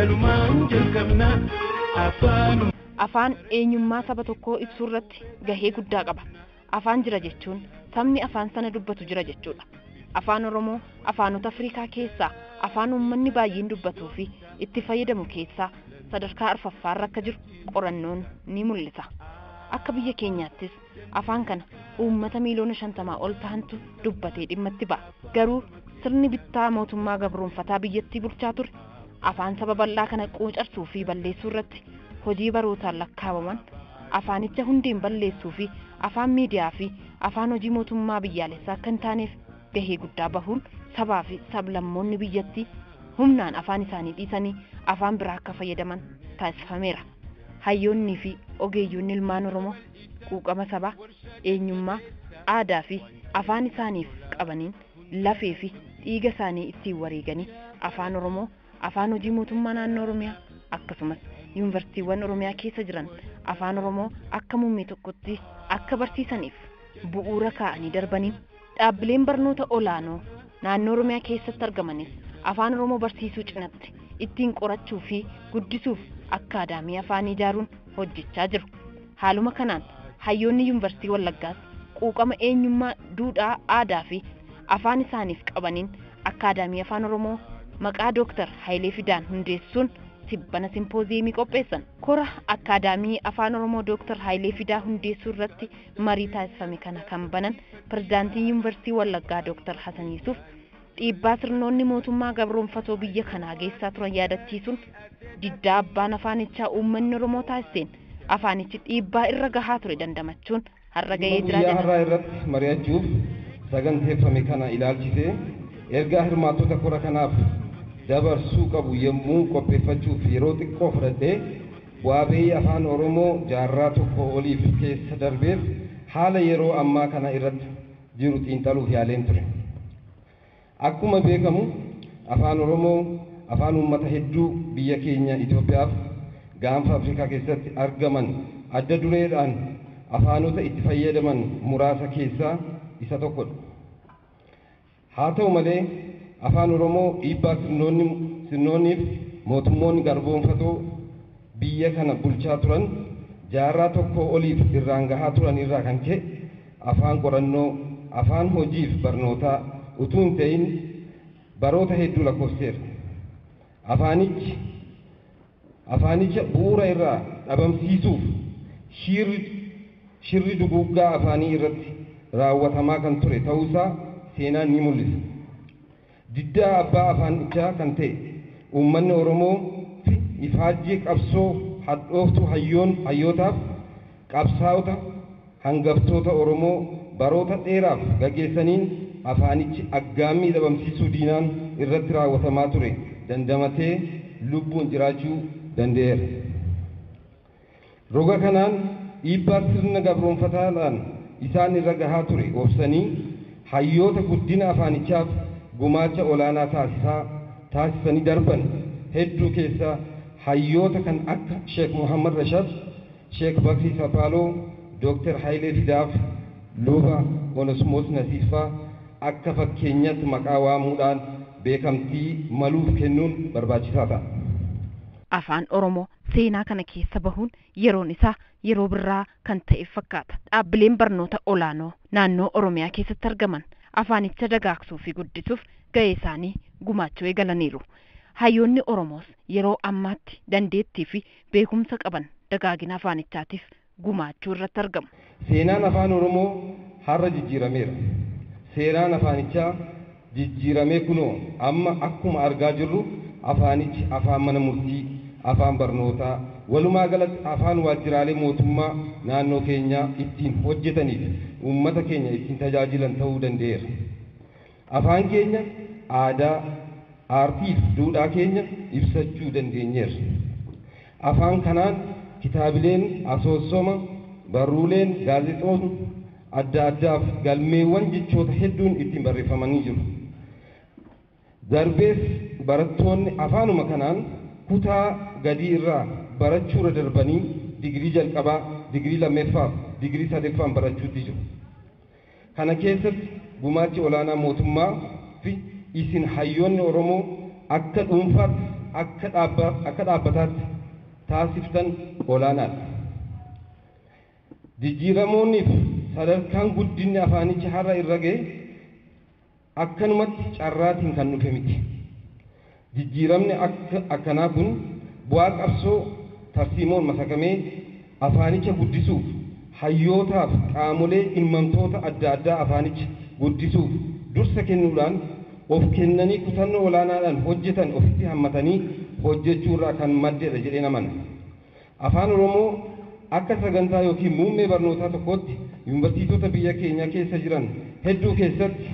kanumaan jalqabna afaan. Afaan eenyummaa saba tokkoo ibsuu irratti gahee guddaa qaba. Afaan jira jechuun sabni afaan sana dubbatu jira jechuudha. Afaan Oromoo afaanota Afrikaa keessaa afaan uummanni baay'een dubbatuu fi itti fayyadamu keessaa sadarkaa arfaffaarra akka jiru qorannoon ni mul'isa. Akka biyya keenyaattis afaan kana uummata miiliyoona 50 ol ta'antu dubbatee dhimma itti ba'a. Garuu sirni bittaa mootummaa gabroonfataa biyyattii bulchaa ture afaan saba bal'aa kana quucarsuu fi balleessuu irratti hojii barootaan lakkaawaman afaanicha hundeen balleessuu fi afaan miidiyaa fi afaan hojii mootummaa biyyaalessaa akka hin taaneef gahee guddaa bahuun sabaa fi sablammoonni biyyattii humnaan afaan isaanii dhiisanii afaan biraa akka fayyadaman taasifameera. Hayyoonnii fi ogeeyyoonni ilmaan Oromoo quuqama sabaa, eenyummaa, aadaa fi afaan isaaniif qabaniin lafee fi dhiiga isaanii ittiin wareeganii afaan Oromoo, afaan hojii mootummaa naannoo Oromiyaa akkasumas yuunivarsiitiiwwan Oromiyaa keessa jiran afaan Oromoo akka muummee tokkotti akka barsiisaniif bu'uura kaa'anii darbanii dhaabbileen barnoota olaanoo naannoo Oromiyaa keessatti argamanis afaan Oromoo barsiisuu cinatti ittiin qorachuu fi guddisuuf akkaadaamii afaan ijaaruun hojjechaa jiru. Haaluma kanaan hayyoonni Yuunvarsiitii Wallaggaas quuqama eenyummaa, duudhaa, aadaa fi afaan isaaniif qabaniin akkaadaamii afaan Oromoo maqaa Dr Hayilee Fidaan hundeessuun tibbana simpooziyemii qopheessan. Kora akkaadaamii afaan Oromoo Dr Hayilee Fidaa hundeessuu irratti marii taasifame kana kan banan pirezidaantiin Yuunivarsiitii Wallaggaa Dr Hasan Yusuf dhiibbaa sirnoonni mootummaa gabroonfatoo biyya kanaa geessaa turan yaadachiisuun diddaa abbaan afaanichaa uummanni Oromoo taasiseen afaanichi dhiibbaa irra gahaa ture dandamachuun har'a gahee jira jedhan. Har'a irratti mari'achuuf saganteeffame kana ilaalchisee ergaa hirmaattota kora kanaaf dabarsuu qabu yommuu qopheeffachuuf yeroo xiqqoo fudhadhee bu'aa bahii afaan Oromoo jaarraa tokko oliif keessa darbeef haala yeroo ammaa kana irratti jiru xiinxaluuf yaaleen ture. Akkuma beekamu afaan Oromoo afaan uummata hedduu biyya keenya Itoophiyaaf gaanfa Afrikaa keessatti argaman adda dureedhaan afaanota itti fayyadaman muraasa keessaa isa tokkodha. Haa ta'u malee afaan Oromoo dhiibbaa sirnoonniif mootummoonni garboonfatoo biyya kana bulchaa turan jaarraa tokko oliif irraan gahaa turan irraa kan ka'e afaan qorannoo, afaan hojiif barnootaa utuu hin ta'in baroota hedduu lakkoofseera. Afaanicha bu'uura irraa dhabamsiisuuf shirri duguuggaa afaanii irratti raawwatamaa kan ture ta'uusaa seenaan ni mul'isa. Diddaa abbaa afaanichaa kan ta'e uummanni Oromoo fi ifaajjii qabsoo hadhooftuu hayyootaaf qabsaa'ota hangaftoota Oromoo baroota dheeraaf gaggeessaniin afaanichi aggaammii dhabamsiisuu diinaan irratti raawwatamaa ture dandamatee lubbuun jiraachuu danda'eera. Roga kanaan dhiibbaa sirna gabroonfataadhaan isaan irra gahaa ture obsanii hayyoota guddina afaanichaaf gumaacha olaanaa taasisanii darban hedduu keessaa hayyoota kan akka Sheek Muhammad Rashad, Sheek Bakrii Sapaaloo, Dr Hayilee Fidaaf luba Onesmoos Nasiifaa akka fakkeenyatti maqaa waamuudhaan beekamtii maluuf kennuun barbaachisaa ta'a. Afaan Oromoo seenaa kana keessa bahuun yeroon isaa yeroo birraa kan ta'e fakkaata. Dhaabbileen barnoota olaanoo naannoo Oromiyaa keessatti argaman afaanicha dagaagsuu fi guddisuuf gahee isaanii gumaachuu eegalaniiru. Hayyoonni Oromoos yeroo ammaatti dandeettii fi beekumsa qaban dagaagina afaanichaatiif gumaachuu irratti argamu. Seenaan afaan Oromoo har'a jijjiirameera. Seeraan afaanichaa jijjiiramee kunoo amma akkuma argaa jirru afaanichi afaan mana murtii, afaan barnootaa, walumaa galatti afaan waajjiraalee mootummaa naannoo keenyaa ittiin hojjetaniif uummata keenya ittiin tajaajilan ta'uu danda'eera. Afaan keenya aadaa, aartii fi duudhaa keenya ibsachuu dandeenyeera. Afaan kanaan kitaabileen asoosoma, barruuleen, gaazexoonni adda addaaf galmeewwan jechoota hedduun ittiin barreeffamanii jiru. Darbees barattoonni afaanuma kanaan kutaa gadii irraa barachuura darbanii digirii jalqabaa, digirii lammeeffaa, digirii sadeeffaan barachuutti jiru. Kana keessatti gumaachi olaanaa mootummaa fi isin hayyoonni Oromoo akka dhuunfaatti akka dhaabbataatti taasiftan olaanaadha. Jijjiiramoonniif sadarkaan guddinni afaanicha har'a irra ga'e akkanumatti carraatiin kan dhufe miti. Jijjiiramni akkanaa kun bu'aa qabsoo tarsiimoon masakamee afaanicha guddisuuf hayyootaaf qaamolee dhimmamtoota adda addaa afaanicha guddisuuf dursa kennuudhaan of kennanii kutannoo olaanaadhaan hojjetan ofitti hammatanii hojjechuurraa kan maddeedha jedheen amana. Afaan Oromoo akka sagantaa yookiin muummee barnootaa tokkotti yuunivarsiitota biyya keenya keessa jiran hedduu keessatti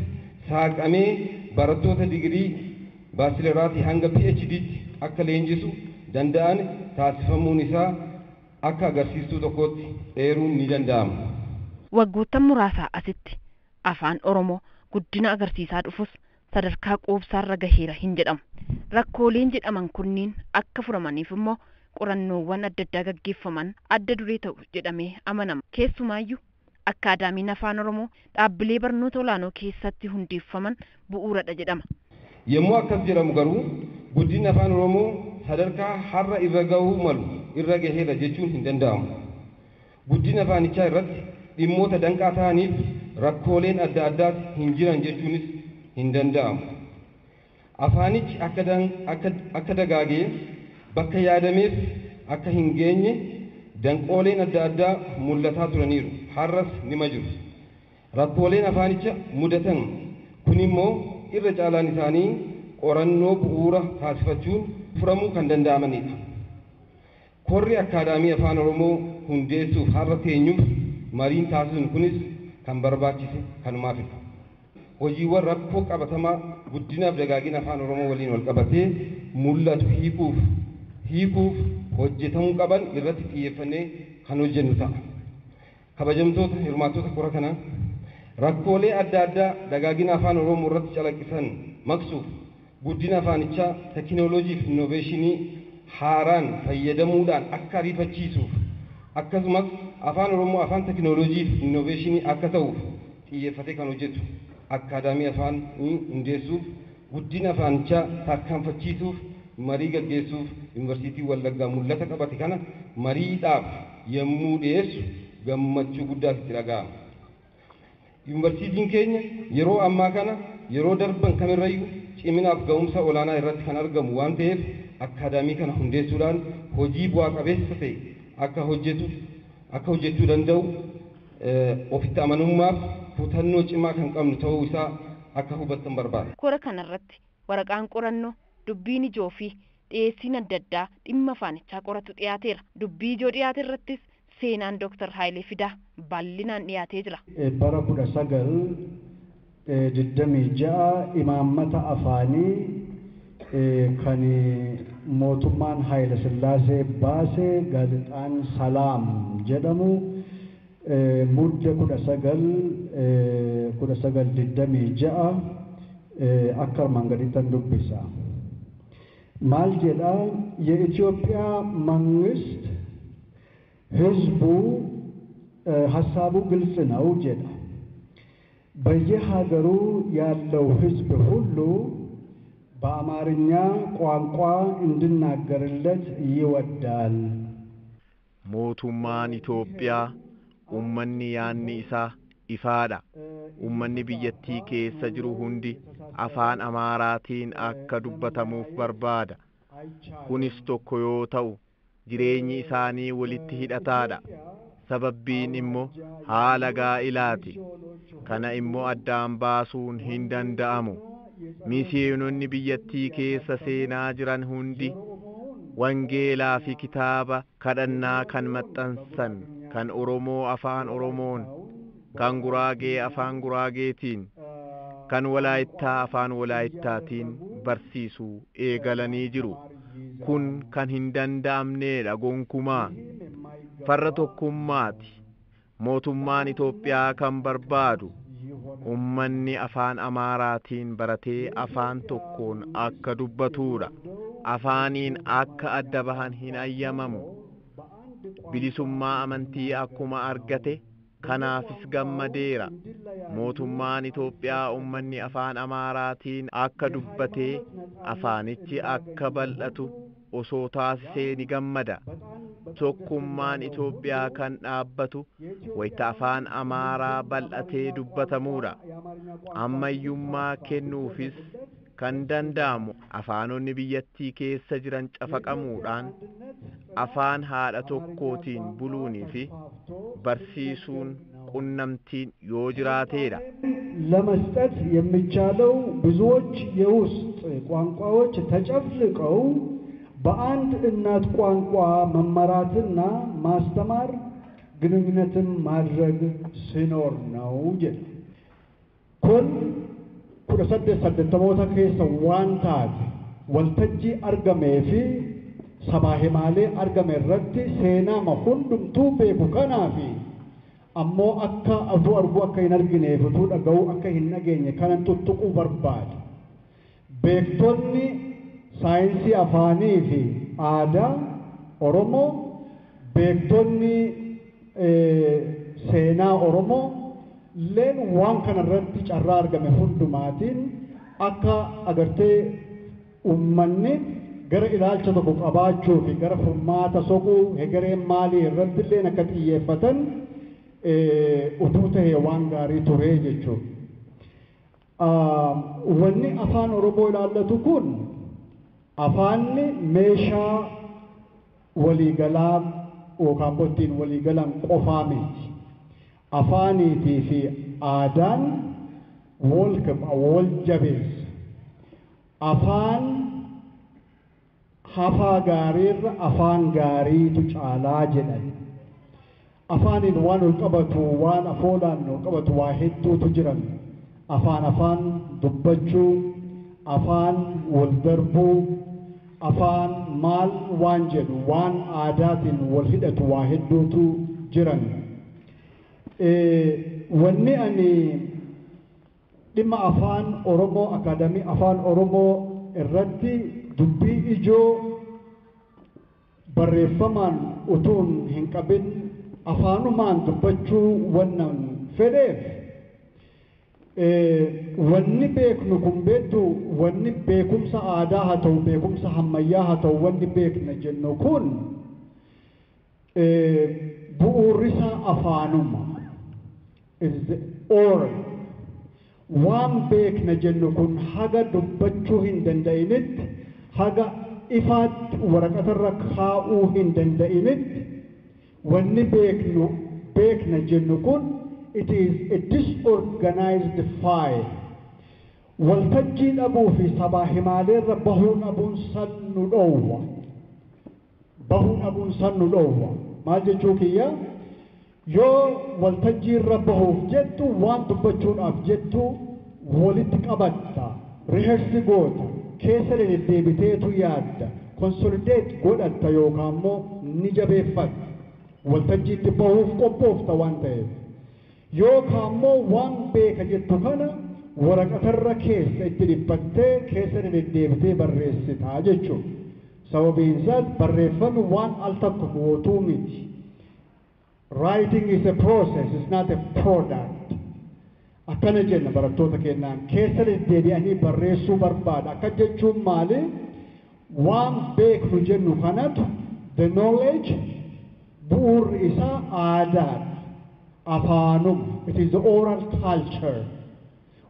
saaqamee barattoota digirii baachilaraati hanga PhD'tti akka leenjisu danda'an taasifamuun isaa akka agarsiistuu tokkotti dheeruun ni danda'ama. Waggoottan muraasaa asitti afaan Oromoo guddina agarsiisaa dhufus sadarkaa quubsaarra gaheera hin jedhamu. Rakkooleen jedhaman kunniin akka furamaniif immoo qorannoowwan adda addaa gaggeeffaman adda duree ta'u jedhamee amanama. Keessumaayyuu Akkaadaamiin Afaan Oromoo dhaabbilee barnoota olaanoo keessatti hundeeffaman bu'uuradha jedhama. Yommuu akkas jedhamu garuu guddinni afaan Oromoo sadarkaa har'a irra gahuu malu irra gaheera jechuun hin danda'amu. Guddina afaanichaa irratti dhimmoota danqaa ta'aniif rakkooleen adda addaas hin jiran jechuunis hin danda'amu. Afaanichi akka dagaagee bakka yaadameef akka hin geenye danqooleen adda addaa mul'ataa turaniiru. Har'as nima jiru. Rakkooleen afaanicha mudatan kun immoo irra caalaan isaanii qorannoo bu'uura taasifachuun furamuu kan danda'amanidha. Korri Akkaadaamii Afaan Oromoo hundeessuuf har'a teenyuuf mariin taasisuun kunis kan barbaachise kanumaafidha. Hojiiwwan rakkoo qabatamaa guddinaaf dagaagina afaan Oromoo waliin wal qabatee mul'atu hiikuuf hojjetamuu qaban irratti xiyyeeffannee kan hojjennu ta'a. Kabajamtoota hirmaattota kora kanaa rakkoolee adda addaa dagaagina afaan Oromoo irratti calaqqisan maqsuuf guddina afaanichaa teekinooloojii fi innoveeshinii haaraan fayyadamuudhaan akka ariifachiisuuf akkasumas afaan Oromoo afaan teekinooloojii fi innoveeshinii akka ta'uuf xiyyeeffatee kan hojjetu Akkaadaamii Afaan hundeessuuf guddina afaanichaa tarkaanfachiisuuf marii gaggeessuuf Yunivarsiitiin Wallaggaa mul'ata qabate kana mariidhaaf yommuu dhiyeessu gammachuu guddaa itti dhaga'ama. Yunivarsiitiin keenya yeroo ammaa kana yeroo darban kamirrayyuu ciminaaf ga'umsa olaanaa irratti kan argamu waan ta'eef Akkaadaamii kana hundeessuudhaan hojii bu'aa qabeessa ta'e akka hojjechuu danda'u ofitti amanummaaf kutannoo cimaa kan qabnu ta'uu isaa akka hubattan barbaada. Kora kanarratti waraqaan qorannoo dubbiin ijoo fi dhiyeessiin adda addaa dhimma afaanichaa qoratu dhiyaateera. Dubbii ijoo dhiyaate irrattis seenaan Dr Hayilee Fidaa bal'inaan dhiyaatee jira. Bara 1926 imaammata afaanii kan mootummaan Haayile Sillaasee baasee gaazexaan Salaam jedhamu mudda 1926 akka armaan gadiittan dubbisa. Maal jedha? የኢትዮጵያ መንግስት ህዝቡ ሀሳቡ ግልጽ ነው ጀዳ በየሀገሩ ያለው ህዝብ ሁሉ በአማርኛ ቋንቋ እንድናገርለት ይወዳል። mootummaan Itoophiyaa ummanni yaanni isaa ifaadha. Ummanni biyyattii keessa jiru hundi afaan Amaaraatiin akka dubbatamuuf barbaada. Kunis tokko yoo ta'u jireenyi isaanii walitti hidhataadha. Sababbiin immoo haala gaa'ilaati. Kana immoo addaan baasuun hin danda'amu. Miseenonni biyyattii keessa seenaa jiran hundi wangeelaa fi kitaaba kadhannaa kan maxxansan kan Oromoo afaan Oromoon, kan Guraagee afaan Guraageetiin, kan Walaayittaa afaan Walaayittaatiin barsiisuu eegalanii jiru. Kun kan hin danda'amneedha gonkumaa. Farra tokkummaati. Mootummaan Itoophiyaa kan barbaadu ummanni afaan Amaaraatiin baratee afaan tokkoon akka dubbatuudha. Afaaniin akka adda bahan hin ayyamamu. Bilisummaa amantii akkuma argate kanaafis gammadeera. Mootummaan Itoophiyaa uummanni afaan Amaaraatiin akka dubbatee afaanichi akka bal'atu osoo taasisee ni gammada. Tokkummaan Itoophiyaa kan dhaabbatu wayita afaan Amaaraa bal'atee dubbatamuudha. Ammayyummaa kennuufis kan danda'amu afaanonni biyyattii keessa jiran cafaqamuudhaan afaan haadha tokkootiin buluunii fi barsiisuun qunnamtiin yoo jiraateedha. ለመስጠት የሚቻለው ብዙዎች የውስጥ ቋንቋዎች ተጨፍልቀው በአንድ እናት ቋንቋ መመራትና ማስተማር ግንኙነትን ማድረግ ሲኖር ነው። kun 1880 keessa waan taate waltajjii argamee fi sabaa himaalee argame irratti seenaa hundumtuu beeku kanaafi ammoo akka aduu arguu akka hin argineef utuu dhaga'uu akka hin dhageenye kanan tuttuquu barbaada. Beektonni saayinsii afaanii fi aadaa Oromoo, beektonni seenaa Oromoo leen waan kana irratti carraa argame hundumaatiin akka agartee uummanni gara ilaalcha tokko qabaachuu fi gara furmaata soquu hegereen maalii irratti illee akka xiyyeeffatan utuu tahee waan gaarii ture jechuudha. Wanni afaan Oromoo ilaallatu kun afaanni meeshaa waliigalaa yookaan bottiin waliigalan qofaa miti. Afaaniitii fi aadaan wal jabeessa. Afaan hafaa gaariirra afaan gaariitu caalaa jedhan. Afaaniin waan ol qabatu waan afoolaan ol qabatu waa hedduutu jiran. Afaan dubbachuu, afaan wal darbuu, afaan maal waan jedhu waan aadaatiin wal hidhatu waa hedduutu jiran. Wanni ani dhimma afaan Oromoo Akkaadaamii afaan Oromoo irratti dubbii ijoo barreeffamaan utuun hin qabin afaanumaan dubbachuu wannan fedheef wanni beeknu kun beektu wanni beekumsa aadaa haa ta'u beekumsa ammayyaa haa ta'u wanni beekna jennu kun bu'uurisa afaanuma is the oral. Waan beekna jennu kun haga dubbachuu hin danda'initti haga ifaatti waraqatarra kaa'uu hin danda'initti wanni beekna jennu kun it is a disorganized file. Waltajjii dhabuu fi sabaa himaaleerra bahuu dhabuun san nu dhoowwa. Maal jechuu kiyya? Yoo waltajjiirra bahuuf jettu waan dubbachuudhaaf jettu walitti qabatta, rehersi goota, keessa deddeebiteetu yaadda, konsolidate godhatta yookaan immoo ni jabeeffatta. Waltajjiitti bahuuf qophoofta waan ta'eef. Yookaan immoo waan beeka jettu kana waraqatarra keessa itti dhiphattee keessa deddeebitee barreessitaa jechuudha. Sababiin isaas barreeffamni waan al takka gootuu miti. Writing is a process, it's not a product. Akkana jenna barattoota kennaan keessa deddeebi'anii barreessuu barbaada. Akka jechuun maali? Waan beeknu jennu kanatu the knowledge bu'uurri isaa aadaadha. Afaanuma. It is the oral culture.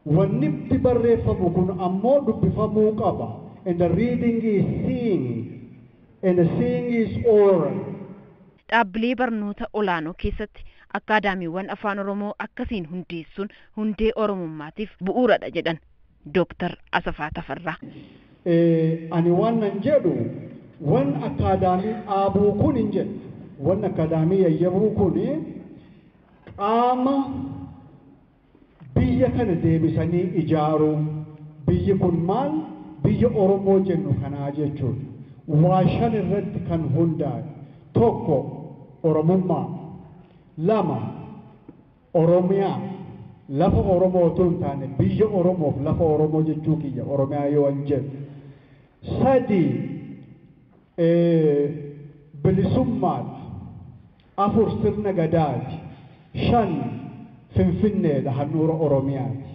Wanni barreeffamu kun ammoo dubbifamuu qaba. And the reading is seeing. And the seeing is oral. Dhaabbilee barnoota olaanoo keessatti akkaadaamiiwwan afaan Oromoo akkasiin hundeessuun hundee Oromummaatiif bu'uuradha jedhan Dr. Asafaa Tafarraa. Ani waan nan jedhu wan akkaadaamii dhaabuu kun hin jedhu. Wan akkaadaamii yayyabuu kun qaama biyya kana deebisanii ijaaruu. Biyyi kun maal? Biyya Oromoo jennu kanaa jechuudha. Waa shan irratti kan hundaa'e. Tokko Oromummaa, lama Oromiyaa, lafa Oromootu hin taane biyya Oromoof lafa Oromoo jechuu kiyya Oromiyaa yoo an jedhu. Sadi bilisummaadha. Afur sirna gadaati. shan Finfinneedha handhuura Oromiyaati.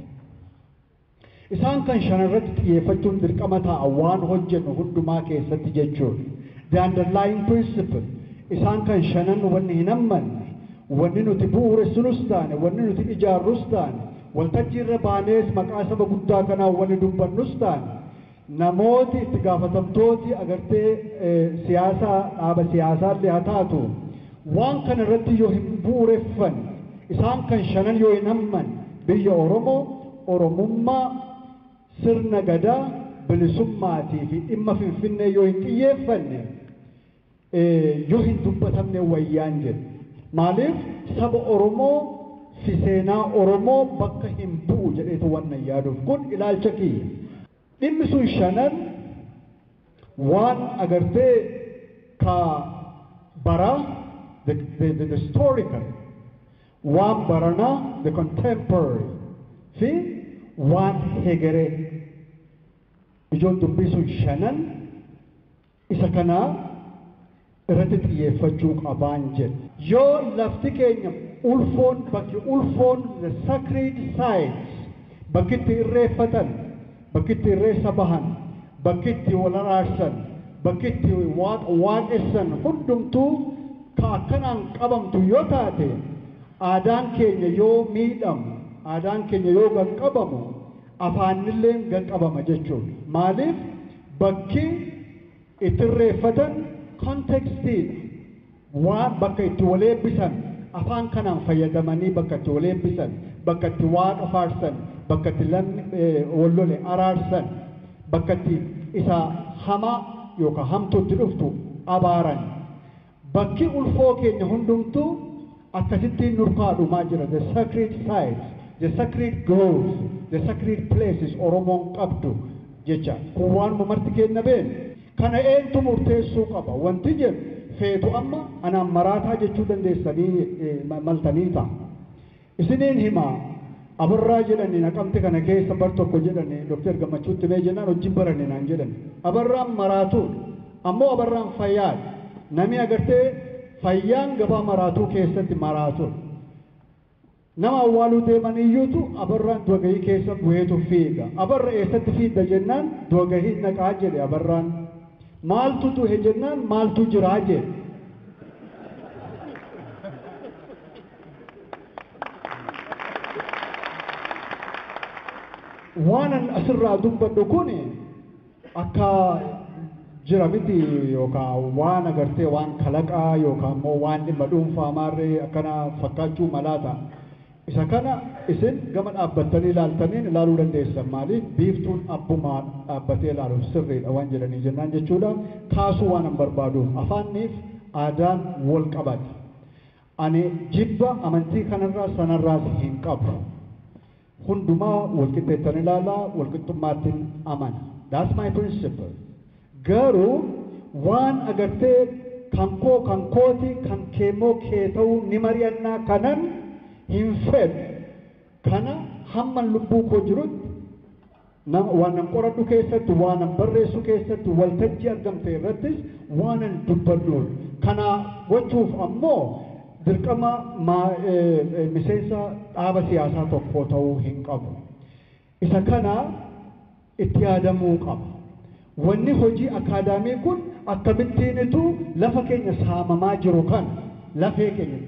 Isaan kan shanarratti xiyyeeffachuun dirqama ta'a waan hojjennu hundumaa keessatti jechuudha. The underlying principle isaan kan shanan wanni hin hammanne wanni nuti bu'uuressinus taane wanni nuti ijaarrus taane waltajjii irra baanees maqaa saba guddaa kanaa wanni dubbannus taane namooti itti gaafatamtooti agartee siyaasaa dhaaba siyaasaallee haa taatu waan kana irratti yoo hin bu'uureffanne isaan kan shanan yoo hin hammanne biyya Oromoo Oromummaa sirna gadaa bilisummaatii fi dhimma Finfinnee yoo hin xiyyeeffanne yoo hin dubbatamne wayyaan jedhe. Maaliif saba Oromoo fi seenaa Oromoo bakka hin bu'u jedheetu wannan yaaduuf kun ilaalcha kiyya. Dhimmi sun shanan waan agartee ka baraa the historical waan baranaa the contemporary fi waan hegeree ijoon dubbii sun shanan isa kanaa irratti xiyyeeffachuu qabaan jedhe. Yoo lafti keenya ulfoon bakki ulfoon the sacred sites bakkitti irreeffatan bakkitti irreessa bahan bakkitti wal araarsan bakkitti waaqessan hundumtuu ka akkanaan qabamtu yoo taate aadaan keenya yoo miidhamu aadaan keenya yoo ganqabamu afaanillee ganqabama jechuudha. Maaliif bakki itti irreeffatan kontekstiin waan bakka itti wal eebbisan afaan kanaan fayyadamanii bakka itti wal eebbisan bakka itti waaqa faarsan bakka itti wal lole araarsan bakka itti isa hamaa yookaan hamtuutti dhuftu abaaran bakki ulfoo keenya hundumtuu akkasittiin nurkaadhumaa jira. The sacred sites, the sacred groves, the sacred places Oromoon qabdu jecha kun waanuma marti kenna been kana eentu murteessuu qaba wanti jedhu feetu amma anaan maraataa jechuu dandeessanii maltanii ta'a. Isiniin himaa abarraa jedhanii naqamte kana keessa bar tokko jedhanii Dr. Gammachuutti mee jennaan hojii baranii naan jedhani. Abarraan maraatuu ammoo abarraan fayyaadha. Nami agartee fayyaan gabaa maraatuu keessatti maraatuu. Nama awwaaluu deeman iyyuutu abarraan du'agahii keessa bu'eetu fiiga. Abarra eessatti fiidda jennaan du'agahii naqaa jedhe abarraan. Maaltu duhe jennaan maaltu jiraa jedhe. Waanan asirraa dubbadhu kun akka jira miti yookaan waan agartee waan kalaqaa yookaan immoo waan dhimma dhuunfaa maarree akkana fakkaachuu malaata. Isa kana isin gama dhaabbattanii ilaaltaniin ilaaluu dandeessan. Maaliif biiftuun abbumaa dhaabbatee ilaaluuf sirriidha waan jedhanii jennaan jechuudha. Kaasuu waan hin barbaaduuf afaanniif aadaan wal qabata. Ani jibba amantii kanarraa sanarraas hin qabu. Hundumaa walqixxeettan ilaalaa walqixxummaattiin amana. That's my principle. Garuu waan agartee kan koo kan kooti kan keemmoo kee ta'uu ni mari'annaa kanan hin fedhu kana hamman lubbuu koo jirutti waanan qoradhu keessatti waanan barreessu keessatti waltajjii argamte irrattis waanan dubbadhu kana gochuuf ammoo dirqama miseensa dhaaba siyaasaa tokko ta'uu hin qabu. Isa kana itti yaadamuu qaba. Wanni hojii akkaadaamii kun akkamittiinitu lafa keenya saamamaa jiru kan lafee keenya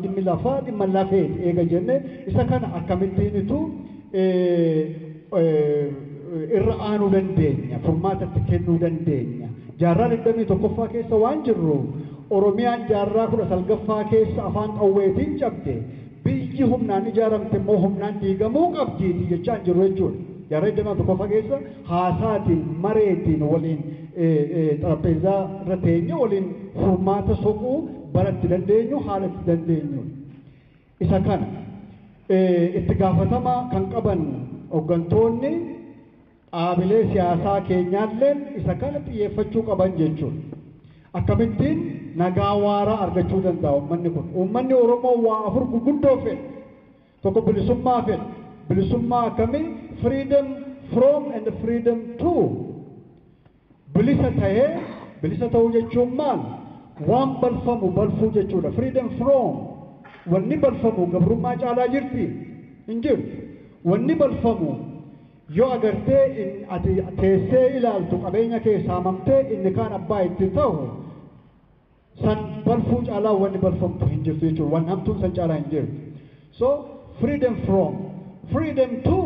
dhimmi lafaa dhimma lafee eega jenne isa kana akkamittiinitu irra aanuu dandeenya furmaatatti kennuu dandeenya. Jaarraa 21ffaa keessa waan jirru Oromiyaan jaarraa 19ffaa keessa afaan qawweetiin cabde biyyi humnaan ijaaramte immoo humnaan diigamuu qabdiiti jechaan jiru jechuudha. Jaarraa 21ffaa keessa haasaatiin mareetiin waliin xarapheezaa irra teenye waliin furmaata soquu baratti dandeenyu haalatti dandeenyu. Isa kana itti gaafatama kan qaban hooggantoonni dhaabilee siyaasaa keenyaalleen isa kana xiyyeeffachuu qaban jechuudha. Akkamittiin nagaa waaraa argachuu danda'a uummanni kun. Uummanni Oromoo waa afur guguddoo fedha. Tokko bilisummaa fedha. Bilisummaa akkamii? Freedom from and freedom to. Bilisa ta'uu jechuun maal? Waan balfamu balfuu jechuudha. Freedom from wanni balfamu gabrummaa caalaa jirti hin jirtu. Wanni balfamu yoo agartee ati teessee ilaaltu qabeenya kee saamamtee inni kaan abbaa itti ta'u san balfuu caalaa wanni balfamtu hin jirtu jechuudha. Waan hamtuun san caalaa hin jirtu. So freedom from, freedom to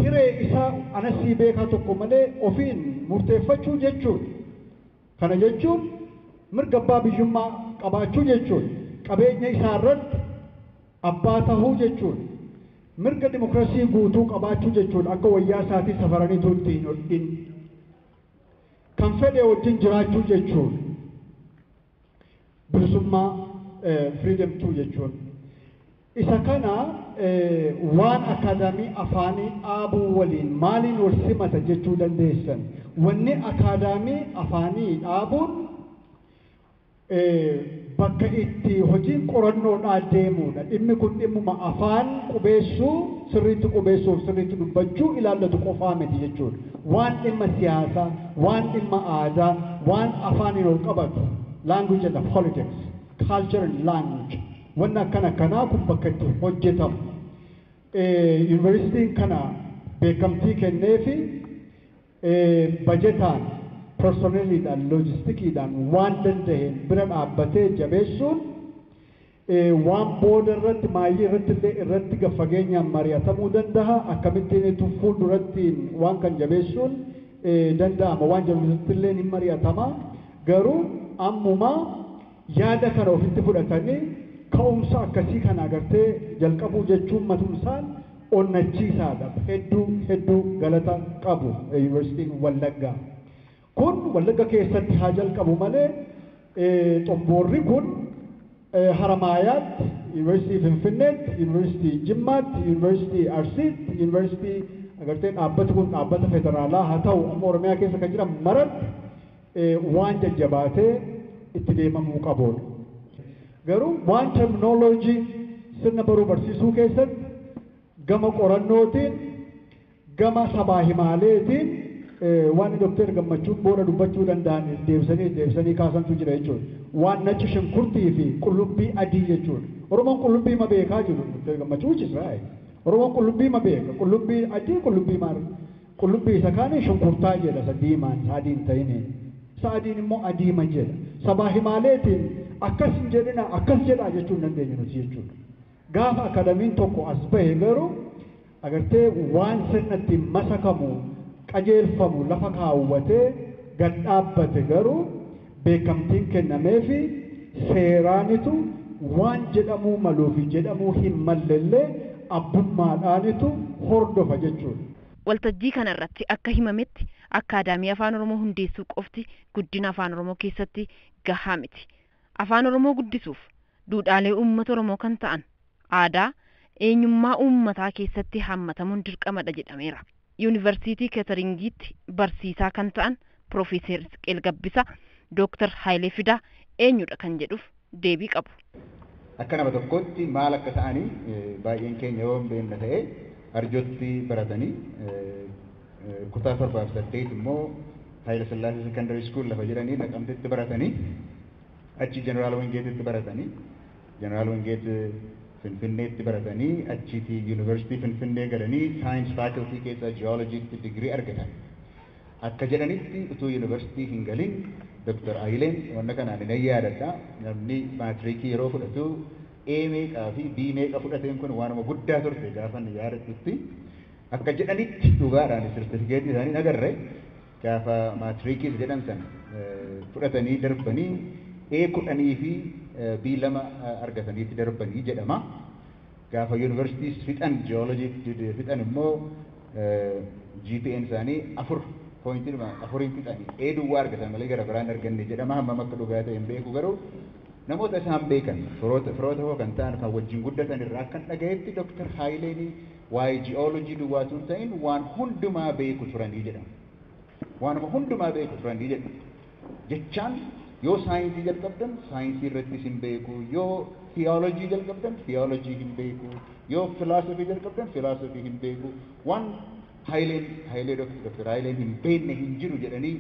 hiree isaa anasii beekaa tokko malee ofiin murteeffachuu jechuudha. Kana jechuun mirga abbaa biyyummaa qabaachuu jechuudha. Qabeenya isaa irratti abbaa tahuu jechuudha. Mirga dimokiraasii guutuu qabaachuu jechuudha. Akka wayyaa isaatii safaraniitu ittiin hodhin. Kan fedhe wajjin jiraachuu jechuudha. Bilisummaa freedom to jechuudha. Isa kana waan akaadaamii afaanii dhaabuu waliin maaliin wal simata jechuu dandeessan. Wanni akaadaamii afaanii dhaabuun bakka itti hojiin qorannoodhaa deemuudha. Dhimmi kun dhimmuma afaan qubeessuu, sirriitti qubeessuuf sirriitti dubbachuu ilaallatu qofaa miti jechuudha. Waan dhimma siyaasaa, waan dhimma aadaa, waan afaaniin ol qabatu, language and politics, culture and language. Wanna akkanaa kun bakka itti hojjetamu. Yuunivarsiitiin kana beekamtii kenneefi bajetaan, personaliidhaan, loojistikiidhaan waan danda'een bira dhaabbatee jabeessuun waan booda irratti maayii irratti gaffageenyaan mari'atamuu danda'a. Akkamittiin fuuldurattiin waan kan jabeessuun danda'ama. Waan jabeessuutti illee ni mari'atama. Garuu ammuma yaada kana ofitti fudhatanii ka'umsa akkasii kana agartee jalqabuu jechuun matuusaan onnachiisaadha. Hedduu galata qabu Yuunivarsiitiin Wallaggaa. Kun Wallagga keessatti haa jalqabu malee xomboorri kun Haramaayaatti, Yuunivarsiitii Finfinneetti, Yuunivarsiitii Jimmaatti, Yuunivarsiitii Arsiitti, Yuunivarsiitii agartee dhaabbati kun dhaabbata federaalaa haa ta'u amma Oromiyaa keessa kan jiran maratti waan jajjabaatee itti deemamuu qabuudha. Garuu waan terminoloojii sirna baruu barsiisuu keessatti gama qorannootiin, gama sabaa himaaleetiin waan Dr. Gammachuun booda dubbachuu danda'an deebisanii kaasantu jira jechuudha. Waan nachi shunkurtii fi qullubbii adii jechuudha. Oromoon qullubbii ma beekaa jiru Dr. Gammachuu Cisraa'e. Oromoon qullubbii ma beeka. Qullubbii adii qullubbii maal? Qullubbii isa kaanii shunkurtaa jedha isa diimaan isa adiin ta'ini. Isa adiin immoo adiima jedha. Sabaa himaaleetiin akkas hin jedhina akkas jedhaa jechuun dandeenya nuti jechuudha. Gaafa akaadaamiin tokko as bahe garuu agartee waan sirnatti masakamu qajeelfamu lafa kaawwatee gad dhaabbate garuu beekamtiin kennameefi seeraanitu waan jedhamuu maluu fi jedhamuu hin mallellee abbummaadhaanitu hordofa jechuudha. Waltajjii kanarratti akka himametti akkaadaamii afaan Oromoo hundeessuu qofti guddina afaan Oromoo keessatti gahaa miti. Afaan Oromoo guddisuuf duudhaalee uummata Oromoo kan ta'an aadaa eenyummaa uummataa keessatti hammatamuun dirqamadha jedhameera. Yuunivarsiitii Keeteringiitti barsiisaa kan ta'an Profeesar Isqeel Gabbisa Dr. Hayilee Fidaa eenyudha kan jedhuuf deebii qabu. Akka nama tokkotti maal akka ta'anii baay'een keenya yoo hin beekne ta'e arjootti baratanii kutaa 7-8 immoo Haayile Sillaasee Secondary School lafa jedhanii Naqamteetti baratanii achi Jeneraal Wingeetitti baratanii Jeneraal Wingeet Finfinneetti baratanii achitti Yuunivarsiitii Finfinnee galanii Science Faculty keessa Geologiitti digirii argatan. Akka jedhanitti utuu Yuunivarsiitii hin galin Dr. Hayileen wanna kanaan hin yaadadha. Namni maatirikii yeroo fudhatu A meeqaa fi B meeqa fudhateen kun waanuma guddaa turte gaafa inni yaadatutti. Akka jedhanitti dhugaadhaan sirtifikeetii isaanii agarre gaafa maatirikii jedhan sana fudhatanii darbanii A10 fi B2 argataniitti darbanii jedhama. Gaafa Yuunivarsiitii fixan Geologii fixan immoo GPA isaanii 4.4 fixanii A duwwaa argatan malee gara biraan arganne jedhama. Hammam akka dhugaa ta'e hin beeku garuu namoota isaan beekan firoota hoo kan ta'an kan wajjin guddatan irraa akkan dhagayetti Dr. Hayileen waa'ee Geologii duwwaatu hin ta'in waan hundumaa beeku turanii jedhama. Waanuma hundumaa beeku turanii jedhama. Jechaan yoo saayinsii jalqabdan saayinsii irrattis hin beeku, yoo theolojii jalqabdan theolojii hin beeku, yoo filoosofii jalqabdan filoosofii hin beeku. Waan Hayilee Dr. Hayileen hin beekne hin jiru jedhanii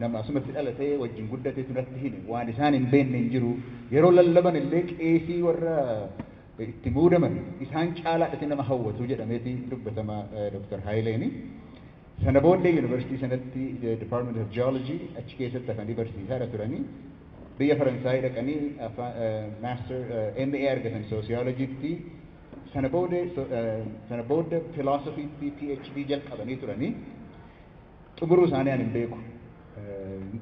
nama asumatti dhalatee wajjin guddatee tunatti hime waan isaan hin beekne hin jiru yeroo lallaban illee qeesii warra itti muudaman isaan caalaadhatti nama hawwatu jedhameeti dubbatama Dr. Hayileeni. Sana booddee yuunivarsiitii sanatti Department of Geology achi keessatti hafanii barsiisaadha turanii biyya Faransaayii dhaqanii master MA argatan sociologytti sana booda philosophytti PhD jalqabanii turanii xumuruu isaanii ani hin beeku.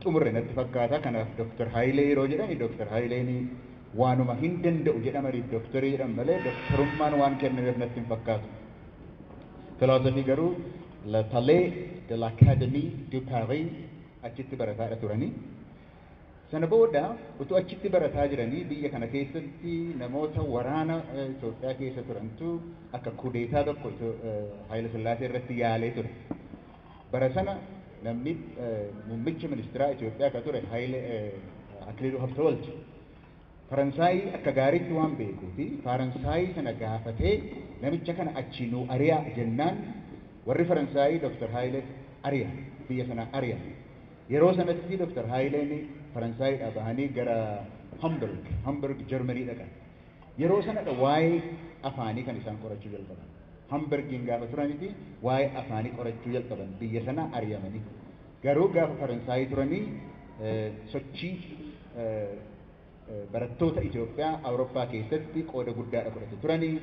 Xumurre natti fakkaata kanaaf Dr. Hayilee yeroo jedhani Dr. Hayileeni waanuma hin danda'u jedhamanii doktorii jedhan malee doktorummaan waan kennameef natti hin fakkaatu. Philosophy garuu le Palais de l'Académie de Paris achitti barataadha turanii. Sana booda utuu achitti barataa jiranii biyya kana keessatti namoota waraana Itoophiyaa keessa turantu akka kudeetaa tokko Haayile Sillaasee irratti yaalee ture. Bara sana namni muummicha ministeeraa Itoophiyaa akka ture Akiliiluu Habtewalchi Faransaayii akka gaariitti waan beekuu fi Faransaayii sana gaafatee namicha kana achi nuu ari'aa jennaan warri Faransaayii Dr. Hayilee ari'a biyya sana ari'a. Yeroo sanatti Dr. Hayileen Faransaayidhaa bahanii gara Hamburg Germany dhaqan. Yeroo sanadha waa'ee afaanii kan isaan qorachuu jalqaban. Hamburgiin gaafa turanitti waa'ee afaanii qorachuu jalqaban biyya sana ari'amanii. Garuu gaafa Faransaayii turanii sochii barattoota Itoophiyaa Awurooppaa keessatti qooda guddaadha fudhate turanii.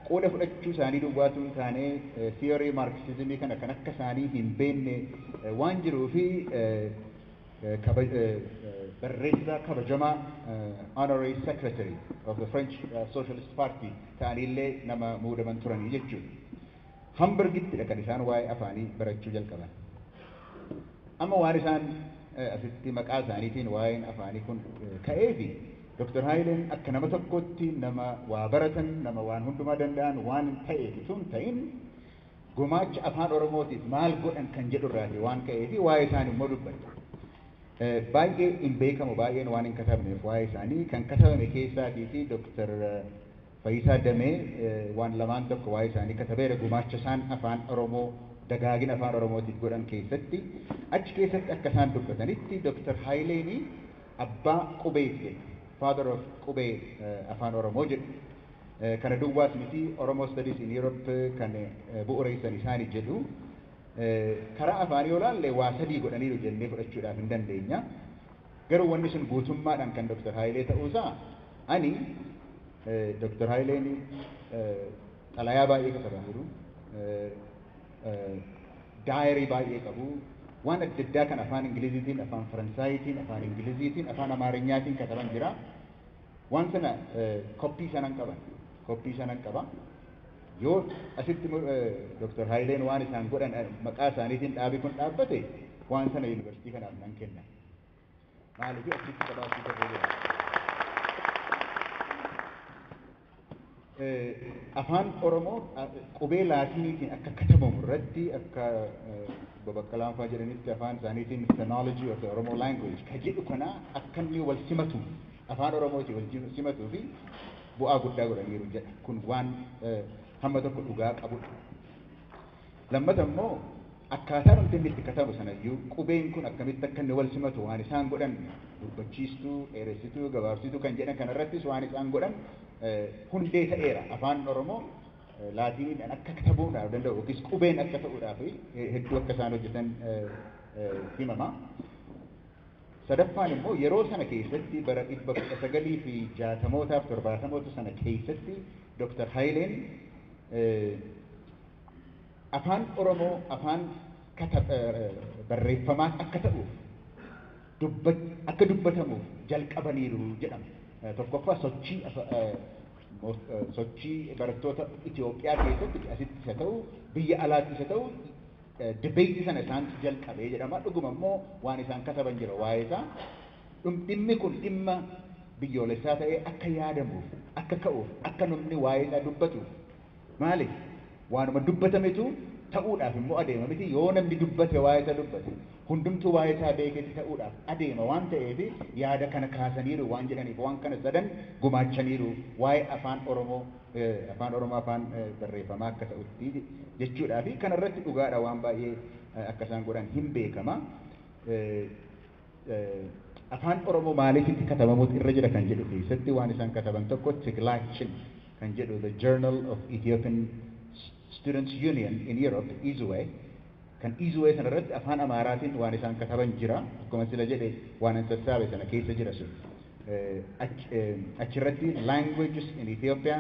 Qooda fudhachuu isaanii duwwaatu hin taane theory marxismii kana kan akka isaanii hin beekne waan jiruufi barreessaa kabajamaa honorary secretary of the French Socialist Party ta'anillee nama muudaman turanii jechuudha. Hamburgitti dhaqan isaan waa'ee afaanii barachuu jalqaban. Amma waan isaan asitti maqaa isaaniitiin waa'een afaanii kun ka'eefi Dr. Hayileen akka nama tokkotti nama waa baratan nama waan hundumaa danda'an waan ta'eef sun ta'in gumaacha afaan Oromootiif maal godhan kan jedhu irraati waan ka'eefi waa'ee isaanii immoo dubbata. Baay'ee hin beekamu baay'een waan hin katabneef waa'ee isaanii kan katabame keessaatii fi Dr. Fayyisaa Damee waan lamaan tokko waa'ee isaanii katabeera gumaacha isaan afaan Oromoo dagaagina afaan Oromootiif godhan keessatti achi keessatti akka isaan dubbatanitti Dr. Hayileen abbaa qubeesse father of qubee afaan Oromoo jedhu. Kana duwwaas miti Oromoo Studies in Europe kan bu'uureessan isaanii jedhu. Karaa afaanii olaallee waa sadii godhaniiru jennee fudhachuudhaaf hin dandeenya. Garuu wanni sun guutummaadhaan kan Dr. Hayilee ta'uusaa ani Dr. Hayileen xalayaa baay'ee katabaniiru. Daayirii baay'ee qabu. Waan adda addaa kan afaan Ingiliziitiin, afaan Faransaaytiin, afaan Ingiliziitiin, afaan Amaarinyaatiin kataban jira. Waan sana koppii sanan qaba. Yoo asitti Dr. Hayileen waan isaan godhan maqaa isaaniitiin dhaabi kun dhaabbate waan sana yuunivarsiitii kanaaf nan kenna. Maaliif achitti qabaachuu ta'uu afaan Oromoo qubee laatiiniitiin akka katabamu irratti akka Babaqqalaan fa'aa jedhanitti afaan isaaniitiin phonology of the Oromo language ka jedhu kana akka inni wal simatu afaan Oromootiin wal simatuu fi bu'aa guddaa godhaniiru jedha. Kun waan hamma tokko dhugaa qabudha. Lammata immoo akkaataa namni inni itti katabu sanayyuu qubeen kun akkamitti akka inni wal simatu waan isaan godhan dubbachiistuu, dheeressituu, gabaabsituu kan jedhan kanarrattis waan isaan godhan hundee ta'eera. Afaan Oromoo laatiiniidhaan akka katabuudhaaf danda'u yookiis qubeen akka ta'uudhaaf hedduu akka isaan hojjetan himama. Sadaffaan immoo yeroo sana keessatti bara 1960 fi 70 sana keessatti Dr. Hayileen afaan Oromoo afaan barreeffamaa akka ta'uuf akka dubbatamuuf jalqabaniiru jedhama. Tokkoffaa sochii barattoota Itoophiyaa keessatti asitti isa ta'u biyya alaatti isa ta'u dibeetii sana isaantu jalqabee jedhama. Dhuguma immoo waan isaan kataban jira waa'ee isaa. Dhimmi kun dhimma biyyoolessaa ta'ee akka yaadamuuf, akka ka'uuf, akka namni waa'ee isaa dubbatuuf. Maaliif? Waanuma dubbatametu ta'uudhaaf immoo adeema miti. Yoo namni dubbate waa'ee isaa dubbate hundumtuu waa'ee isaa beeketti ta'uudhaaf adeema waan ta'eef yaada kana kaasaniiru waan jedhaniif waan kana sadan gumaachaniiru waa'ee afaan Oromoo afaan barreeffamaa akka ta'utti jechuudhaa fi kanarratti dhugaadha waan baay'ee akka isaan godhan hin beekama. afaan Oromoo maaliifitti katabamuutu irra jira kan jedhu keessatti waan isaan kataban tokko Tiglaachin kan jedhu the Journal of Ethiopian Students Union in Europe Izue kan Izue sana irratti afaan Amaaraatiin waan isaan kataban jira akkuma sila jedhe waan an sassaabe sana keessa jira sun achirratti languages in Ethiopia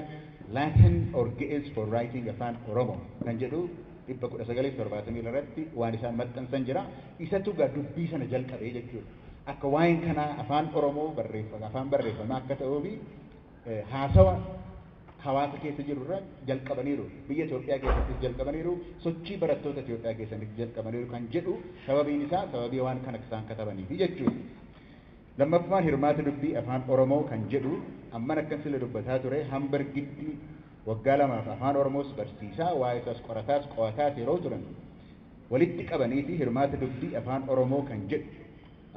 Latin or Ge'ez for writing afaan Oromoo kan jedhu 1970 irratti waan isaan maxxansan jira isatu gaa dubbii sana jalqabee jechuudha akka waa'een kana afaan Oromoo afaan barreeffamaa akka ta'uu fi haasawa hawaasa keessa jiru irra jalqabaniiru biyya Itoophiyaa keessatti jalqabaniiru sochii barattoota Itoophiyaa keessatti jalqabaniiru kan jedhu sababiin isaa sababii waan kana isaan katabaniifi jechuudha. Lammaffaan hirmaata dubbii afaan Oromoo kan jedhu amman akkan sila dubbataa ture Hamburgitti waggaa 2 afaan Oromoos barsiisaa waa'ee isaas qo'ataas yeroo turan walitti qabanii fi hirmaata dubbii afaan Oromoo kan jedhu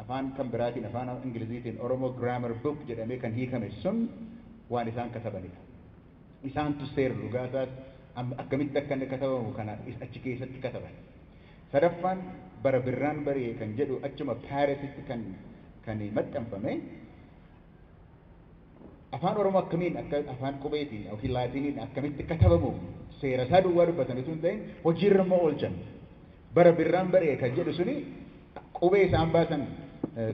afaan kan biraatiin afaan Ingiliziitiin Oromoo Grammar Book jedhamee kan hiikame sun waan isaan katabanidha. Isaantu seera dhugaasaas akkamitti akka inni katabamu kana achi keessatti kataban. Sadaffaan bara birraan bari'e kan jedhu achuma Paarisitti kan maxxanfame afaan Oromoo akkamiin akka afaan qubeetiin yookiin laatiniin akkamitti katabamu seera isaa duwwaa dubbatanii sun ta'in hojiirra immoo oolchan. Bara birraan bari'e kan jedhu suni qubee isaan baasan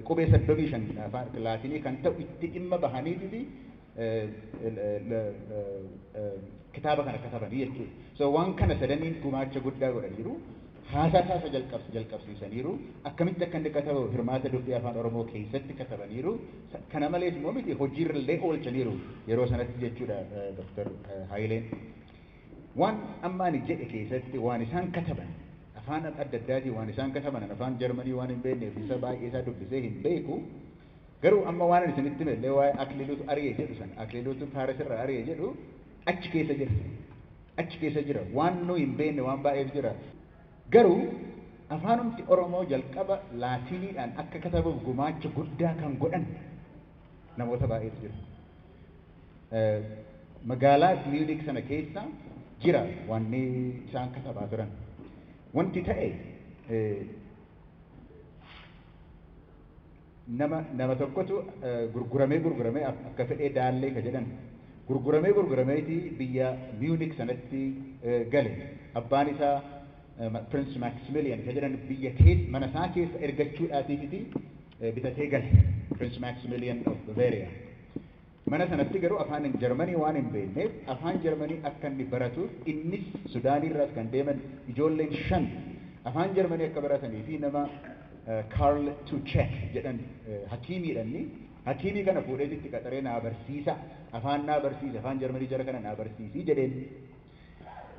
qubee 35 afaan laatinii kan ta'u itti dhimma bahaniitii kitaaba kana katabanii jechuudha. So waan kana sadaniin gumaacha guddaa godhaniiru haasaa jalqabsiisaniiru akkamitti akka inni katabamu hirmaata dubbii afaan Oromoo keessatti katabaniiru kana malees immoo miti hojiirra illee oolchaniiru yeroo sanatti jechuudha Dr. Hayileen. Waan ammaan jedhe keessatti waan isaan kataban afaan adda addaatiin waan isaan kataban afaan Jarmanii waan hin beekneef isa baay'ee isaa dubbisee hin beeku garuu amma waan ani isinitti himne waa'ee Akiliiluutu ari'ee jedhu san Akiliiluutu Paaris irraa ari'ee jedhu achi keessa jira waan nu hin beekne waan baay'eetu jira garuu afaanumti Oromoo jalqaba laatiniidhaan akka katabamu gumaacha guddaa kan godhan namoota baay'eetu jira. Magaalaa Munich sana keessa jira wanni isaan katabaa turan. Wanti ta'e nama tokkotu gurguramee akka fedhee daallee ka jedhan gurgurameeti biyya Munich sanatti gale abbaan isaa Prince Maximilian ka jedhan biyya keessa mana isaa keessa ergachuudhaatiifiti bitatee gale Prince Maximilian of Bavaria. Mana sanatti garuu afaan Jarmanii waan hin beekneef afaan Jarmanii akka inni baratuuf innis Sudaaniirraas kan deeman ijoolleen 5 afaan Jarmanii akka baratanii fi nama Karl Tuchek jedhan hakiimiidhanni hakiimii kana fuudheetitti qaxaree naa barsiisa afaan Jarmanii jara kana naa barsiisii jedheen.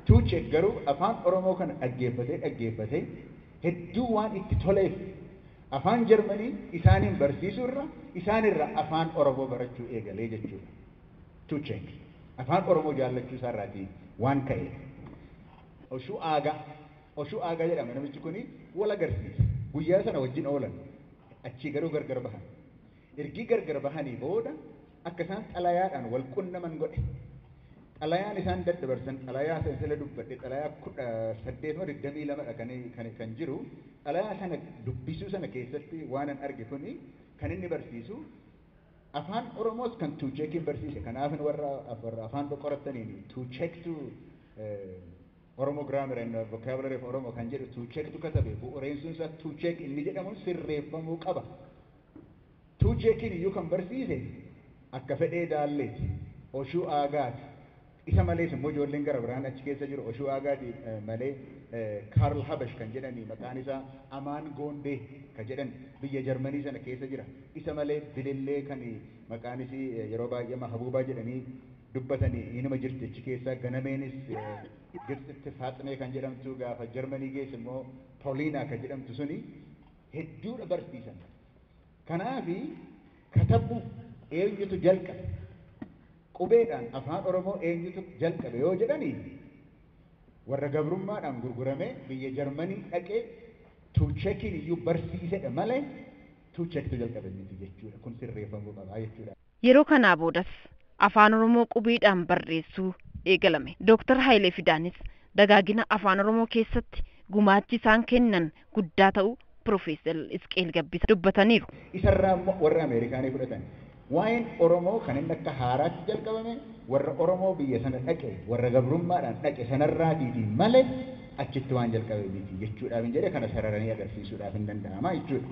Tuchek garuu afaan Oromoo kana dhaggeeffatee hedduu waan itti toleef afaan Jarmanii isaaniin barsiisuu isaanirra afaan Oromoo barachuu eegalee jechuudha. Tuchek afaan Oromoo jaallachuu isaarraatii waan ka'eef. Oshuu aagaa jedhama namichi kuni wal agarsiisa. Guyyaa sana wajjin oolan achii garuu gargar bahan. Ergii gargar bahanii booda akka isaan xalayaadhaan wal qunnaman godhe. Xalayaan isaan daddabarsan xalayaa sana sila dubbadhe xalayaa 1822 kan jiru xalayaa sana dubbisuu sana keessatti waan an arge kuni kan inni barsiisu afaan Oromoos kan Tuchekiin barsiise kanaaf warra afaan qorataniin Tuchektu Oromoo grammar and vocabulary of Oromoo kan jedhu Tuchektu katabe bu'uureen sun isaa Tuchek inni jedhamu sirreeffamuu qaba. Tuchekiin iyyuu kan barsiise akka fedhee daalleeti Oshuu Aagaati. Isa malees immoo ijoolleen gara biraan achi keessa jiru Oshuu Aagaati malee Karl Habash kan jedhani maqaan isaa Amaan Goondee kan jedhan biyya Jarmanii sana keessa jira. Isa malee Bilillee kan maqaan isii yeroo baay'ee Mahabuubaa jedhanii dubbatanii inuma jirti achi keessa ganameenis Gibxitti Faaximee kan jedhamtu gaafa Jarmanii geesse immoo Pauliina kan jedhamtu suni hedduudha barsiisan. Kanaafi katabbu eenyutu jalqabe qubeedhaan afaan Oromoo eenyutu jalqabe yoo jedhanii warra gabrummaadhaan gurgurame biyya Jarmanii dhaqee Tuchekiin iyyuu barsiisedha malee Tuchektu jalqabe miti jechuudha kun sirreeffamuu qaba jechuudha. Yeroo kanaa boodas afaan Oromoo qubeedhaan barreessuu eegalame. Dr. Hayilee Fidaanis dagaagina afaan Oromoo keessatti gumaachi isaan kennan guddaa ta'uu Profeesar Isqeel Gabbisa dubbataniiru. Isarraa immoo warra Ameerikaanii fudhatan. Waa'een Oromoo kan inni akka haaraatti jalqabame warra Oromoo biyya sana dhaqe warra gabrummaadhaan dhaqe sanarraatii malee achitti waan jalqabe miti jechuudhaaf hin jedhe kana sararanii agarsiisuudhaaf hin danda'ama jechuudha.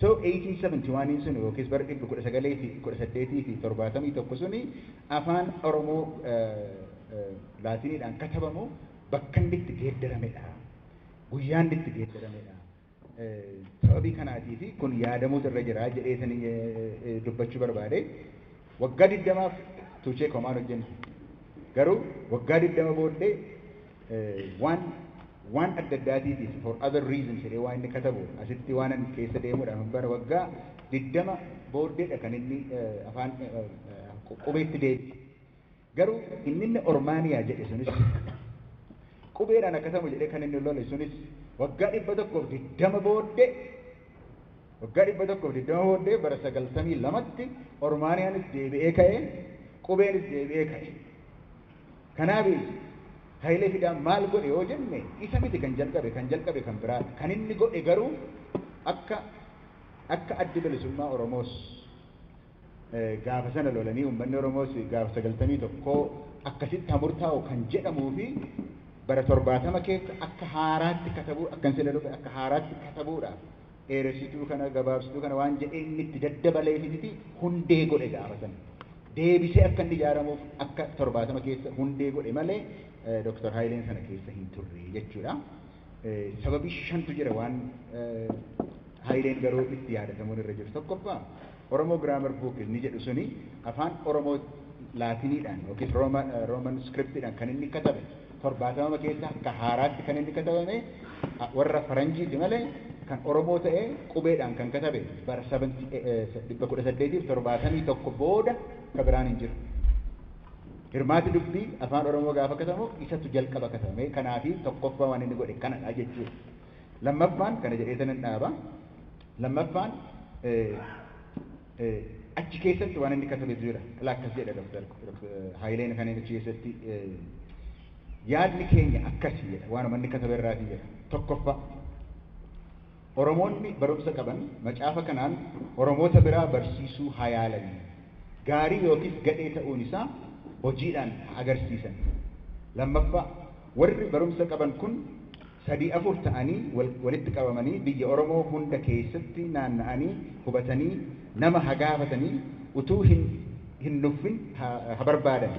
So 1871 sun yookiis bara 1918 suni afaan Oromoo Laatiniidhaan katabamu bakka inni itti geeddaramedha. Guyyaan itti geeddaramedha. Sababii kanaatii fi kun yaadamuutu irra jira jedheesanii dubbachuu barbaade waggaa 20 tuuchee komaan hojjenne garuu waggaa 20 booddee waan adda addaatiitiif for other reasons jedhee waan inni katabu asitti waan inni keessa deemuudhaan bara waggaa 20 booddeedha kan inni afaan qubeetti deebi'e garuu inni Ormaaniyaa jedhe sunis qubeedhaan akkasuma jedhee kan inni lole sunis waggaa 120 booddee bara 92tti Ormaaniyaanis deebi'ee ka'e qubeenis deebi'ee ka'e. Kanaaf Hayilee Fidaan maal godhe yoo jenne isa miti kan jalqabe kan biraadha. Kan inni godhe garuu akka addi bilisummaa Oromoos gaafa sana lolanii uummanni Oromoos gaafa 91 akkasitti hamurtaa'u kan jedhamuu fi bara 70 keessa akka haaraatti katabuu akkan sila dhufe akka haaraatti katabuudhaaf dheeressituu kana gabaabsituu kana waan jedhee inni itti daddabalee fi hundee godhe gaafa sana deebisee akka inni ijaaramuuf akka 70 keessa hundee godhe malee Dr. Hayileen sana keessa hin turre jechuudha. Sababii shantu jira waan Hayileen garuu itti yaadatamuun irra jiru tokkoffaa Oromoo Grammar Book inni jedhu suni afaan Oromoo Laatiniidhaan yookiin Roman scriptidhaan kan inni katabe 70 keessa akka haaraatti kan inni katabame warra Faranjiiti malee kan Oromoo ta'ee qubeedhaan kan katabe bara 1871 booda ka biraan hin jiru. Hirmaati dubbii afaan Oromoo gaafa katabamu isatu jalqaba katabame kanaafi tokkoffaa waan inni godhe kanadha jechuudha. Lammaffaan kana jedhee sanan dhaaba. Lammaffaan achi keessatti waan inni katabe jira. Akkas jedha Dr. Hayileen kan inni achi keessatti yaadni keenya akkasii jedha waan inni katabe irraatii jedha. Tokkoffaa Oromoonni barumsa qaban macaafa kanaan Oromoota biraa barsiisuu haa yaalanii. Gaarii yookiis gadhee ta'uun isaa hojiidhaan agarsiisan. Lammaffaa warri barumsa qaban kun 3-4 ta'anii walitti qabamanii biyya Oromoo hunda keessatti naanna'anii hubatanii nama hagaafatanii utuu hin nuffin haa barbaadan.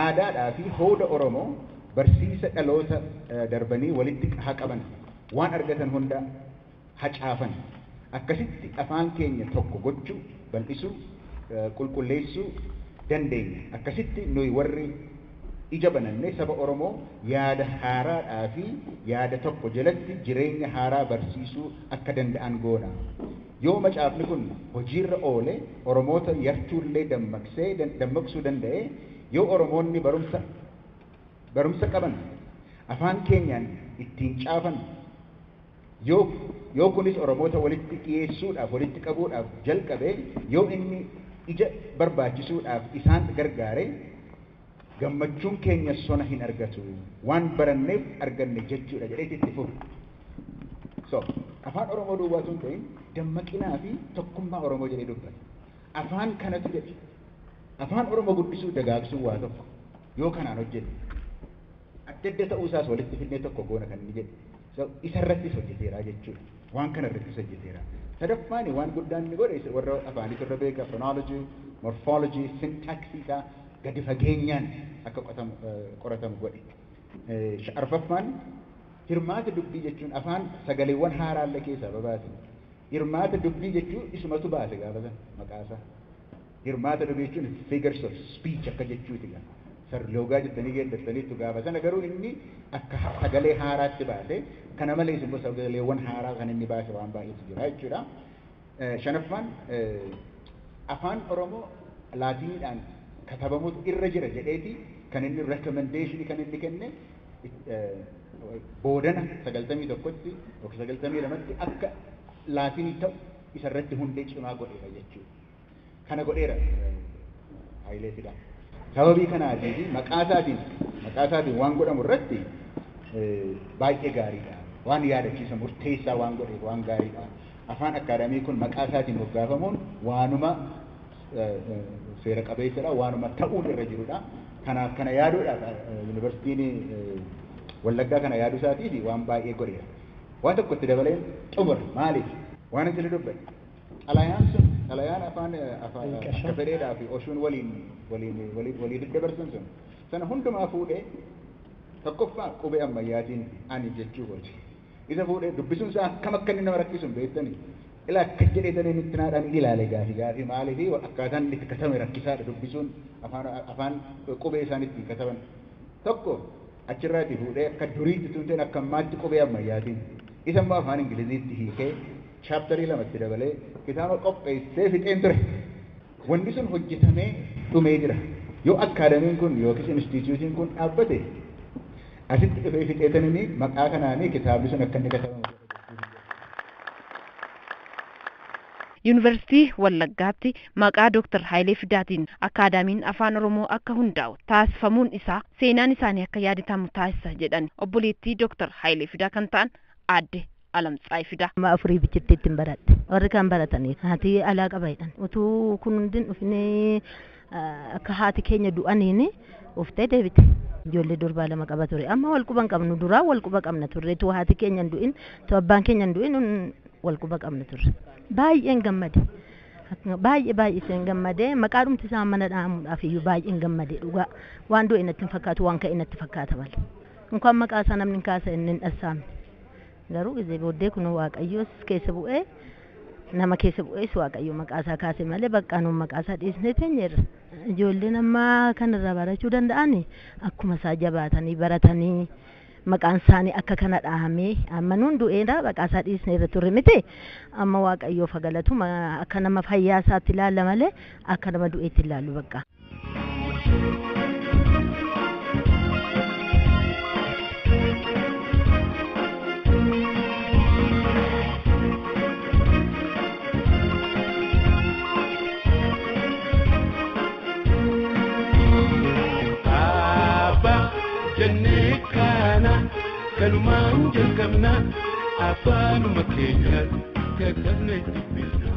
Aadaadhaa fi hooda Oromoo barsiisa dhaloota darbanii walitti haa qaban. Waan argatan hunda hacaafan. Akkasitti afaan keenya tokko gochuu, bal'isuu, qulqulleessuu dandeenya. Akkasitti nuyi warri ija banannee saba Oromoo yaada haaraadhaa fi yaada tokko jalatti jireenya haaraa barsiisuu akka danda'an goona. Yoo macaafni kun hojiirra oole Oromoota yartuullee dammaqsuu danda'e yoo Oromoonni barumsa qaban afaan keenyaan ittiin caafan yoo kunis Oromoota walitti dhiyeessuudhaaf walitti qabuudhaaf jalqabe yoo inni ija barbaachisuudhaaf isaan gargaare gammachuun keenya sona hin argatu waan baranneef arganne jechuudha jedhee itti fufu. So afaan Oromoo duwwaatu hin ta'in dammaqinaa fi tokkummaa Oromoo jedhee dubbata. Afaan kanatu jedhe afaan Oromoo guddisuu dagaagsuu waa tokko yoo kanaan hojjete adda adda ta'uusaas walitti fidnee tokko goona kan inni jedhe. So isarrattis hojjeteera jechuudha. Waan kanarrattis hojjeteera. Sadaffaan waan guddaan inni godhe warra afaanii irra beeka phonology, morphology, syntaxii isaa gadi fageenyaan akka qoratamu godhe. Arfaffaan hirmaata dubbii jechuun afaan sagaleewwan haaraallee keessaa babaase. Hirmaata dubbii jechuun isumatu baase gaafa sana maqaasaa. Hirmaata dubbii jechuun figures of speech akka jechuuti gaafa. Sarloogaa jettanii geeddattaniitu gaafa sana garuu inni akka sagalee haaraatti baase. Kana malees immoo sagaleewwan haaraa kan inni baase waan baay'eetu jira jechuudha. Shanaffaan afaan Oromoo Laatiniidhaan katabamuutu irra jira jedheeti kan inni recommendation kan inni kenne boodana 91tti yookiin 92tti akka Laatinii ta'u isarratti hundee cimaa godheera jechuudha. Kana godheera Hayilee Fidaa. Sababii kanaatii maqaa isaatiin waan godhamu irratti baay'ee gaariidha. waan yaadachiisa murteessaa waan godhe waan gaariidha. Afaan akkaadaamii kun maqaa isaatiin moggaafamuun waanuma seera qabeessadha waanuma ta'uun irra jirudha. Kanaaf kana yaaduudhaaf Yuunivarsiitiin Wallaggaa kana yaaduu isaatii waan baay'ee godheera. Waan tokko itti dabaleen xumura maaliif waan itti dubbate xalayaan sun xalayaan afaan akka fedheedhaa fi oshuun walii daddabarsan sun sana hundumaa fuudhee tokkoffaa qubee ammayyaatiin ani jechuu gooti. Isa fuudhee dubbisuun isaa akkam akka inni nama rakkisuun beektanii ilaa akka jedheetanii itti naadhaan ilaale gaafii maaliif akkaataan itti katame rakkisaadha dubbisuun afaan qubee isaanitti kataban tokko achirraati fuudhee akka duriitti tunteen akka ammaatti qubee ammayyaatiin isa immoo afaan ingiliziitti hiikee chaaptarii lamatti dabalee kitaaba qopheessee fixeen ture. Wanni sun hojjetamee dhumee jira. Yoo akkaadaamiin kun yookiis instituutiin kun dhaabbate asitti dhufee fixeetanii maqaa kanaanii kitaabni sun akka inni katabamu. Yuunivarsiitii Wallaggaatti maqaa Dr Hayilee Fidaatiin Akkaadaamiin Afaan Oromoo akka hundaa'u taasifamuun isaa seenaan isaanii akka yaadatamu taasisa jedhan obboleettii Dr Hayilee Fidaa kan ta'an aadde Alamtsaay Fidaa. Afurii bichitti ittiin baradhe warri kan baratanii haati alaa qabaydhan utuu kun hundin dhufnee akka haati keenya du'aniini uftee deebite. Ijoollee durbaa lama qaba ture amma wal quba qabnu duraa wal quba qabna turre tu haati keenya hin du'in tu abbaan keenya hin du'in wal quba qabna turre. Baay'een gammade baay'ee seen gammade maqaa dhumti isaa mana dhaamuudhaaf iyyuu baay'een gammade dhugaa waan du'e natti hin fakkaatu waan ka'e natti fakkaata malee inkaan maqaa isaa namni kaasa inni hin dhassaamne garuu gizee booddee kun waaqayyoos keessa bu'ee nama keessa bu'ees waaqayyo maqaa isaa kaase malee bakka nuun maqaa isaa dhiisnee teenyeerra. Ijoolleen amma kanarraa barachuu danda'an akkuma isaa jabaatanii baratanii maqaan isaanii akka kana dhahamee amma nuun du'eera maqaa isaa dhiisnee irra turre miti amma waaqayyoof galatu akka nama fayyaa isaatti ilaalla malee akka nama du'eetti ilaallu bakka. Kalumaan jalqabna afaanuma keenyaan kakabne dubbisna.